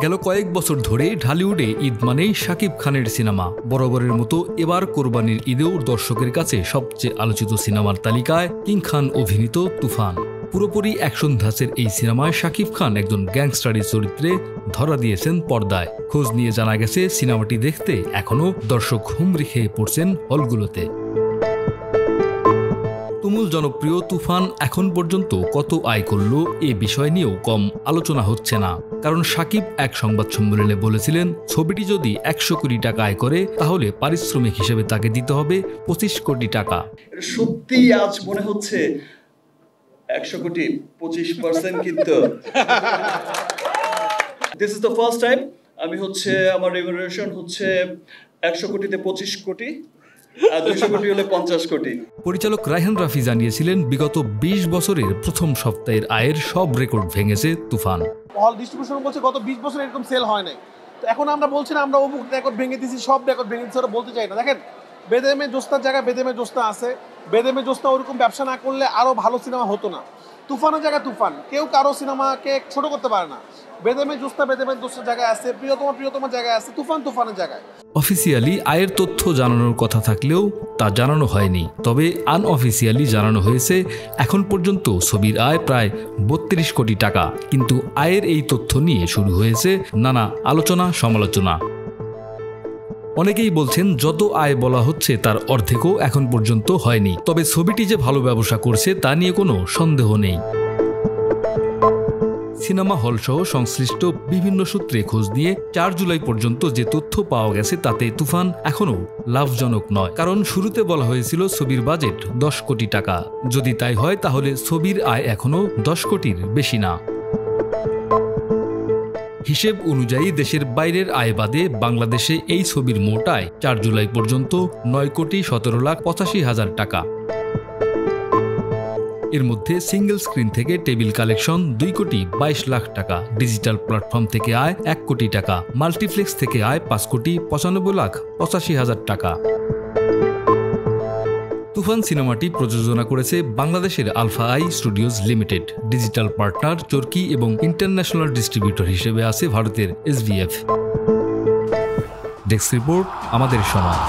গেল কয়েক বছর ধরে ঢালিউডে ঈদ মানেই শাকিব খানের সিনেমা। বরাবরের মতো এবার কোরবানির ঈদেও দর্শকের কাছে সবচেয়ে আলোচিত সিনেমার তালিকায় কিং খান অভিনীত তুফান। পুরোপুরি অ্যাকশন ধাঁচের এই সিনেমায় শাকিব খান একজন গ্যাংস্টারের চরিত্রে ধরা দিয়েছেন পর্দায়। খোঁজ নিয়ে জানা গেছে সিনেমাটি দেখতে এখনও দর্শক হুমড়ি খেয়ে পড়ছেন হলগুলোতে। তুমুল জনপ্রিয় তুফান এখন পর্যন্ত কত আয় করল এ বিষয় নিয়েও কম আলোচনা হচ্ছে না। কারণ শাকিব এক সংবাদ সম্মেলনে বলেছিলেন, ছবিটি যদি 100 কোটি টাকা আয় করে তাহলে পারিশ্রমিক হিসেবে তাকে দিতে হবে 25 কোটি টাকা। সত্যি আজ মনে হচ্ছে 100 কোটি 25% কিন্তু this is the first time আমি আমার রেমুনারেশন 100 কোটিতে 25 কোটি, 200 কোটি হলে 50 কোটি। পরিচালক রায়হান রাফি জানিয়েছিলেন, বিগত 20 বছরের প্রথম সপ্তাহের আয়ের সব রেকর্ড ভেঙেছে তুফান। হল ডিস্ট্রিবিউশন বলছে গত 20 বছর এরকম সেল হয় নাই। তো এখন আমরা বলছি না আমরা অমুক রেকর্ড ভেঙে দিয়েছি, সব রেকর্ড ভেঙে দিয়েছি, ওরা বলতে চাই না। দেখেন, বেদেমে জোস্তার জায়গায় বেদেমে জোস্তা আছে। বেদেমে জোস্তা ওরকম ব্যবসা না করলে আরও ভালো সিনেমা হতো না। তুফানের জায়গায় তুফান, কেউ কারো সিনেমাকে ছোট করতে পারে না। বেদেমে জোস্তার জায়গায় আছে, প্রিয়তমার জায়গায় আছে, তুফানের জায়গায়। অফিসিয়ালি আয়ের তথ্য জানানোর কথা থাকলেও তা জানানো হয়নি। তবে আনঅফিসিয়ালি জানানো হয়েছে, এখন পর্যন্ত ছবির আয় প্রায় 32 কোটি টাকা। কিন্তু আয়ের এই তথ্য নিয়ে শুরু হয়েছে নানা আলোচনা সমালোচনা। অনেকেই বলছেন, যত আয় বলা হচ্ছে তার অর্ধেকও এখন পর্যন্ত হয়নি। তবে ছবিটি যে ভালো ব্যবসা করছে তা নিয়ে কোনো সন্দেহ নেই। সিনেমা হল সহ সংশ্লিষ্ট বিভিন্ন সূত্রে খোঁজ নিয়ে 4 জুলাই পর্যন্ত যে তথ্য পাওয়া গেছে তাতে তুফান এখনও লাভজনক নয়। কারণ শুরুতে বলা হয়েছিল ছবির বাজেট 10 কোটি টাকা। যদি তাই হয় তাহলে ছবির আয় এখনও 10 কোটির বেশি না। হিসেব অনুযায়ী দেশের বাইরের আয় বাদে বাংলাদেশে এই ছবির মোট আয় 4 জুলাই পর্যন্ত 9,17,85,000 টাকা। এর মধ্যে সিঙ্গেল স্ক্রিন থেকে টেবিল কালেকশন 2,22,00,000 টাকা, ডিজিটাল প্ল্যাটফর্ম থেকে আয় 1 কোটি টাকা, মাল্টিপ্লেক্স থেকে আয় 5,95,85,000 টাকা। তুফান সিনেমাটি প্রযোজনা করেছে বাংলাদেশের Alpha I Studios Limited. Digital partner Chorki এবং ইন্টারন্যাশনাল ডিস্ট্রিবিউটর হিসেবে আছে ভারতের SVF। ডেস্ক রিপোর্ট, আমাদের সময়।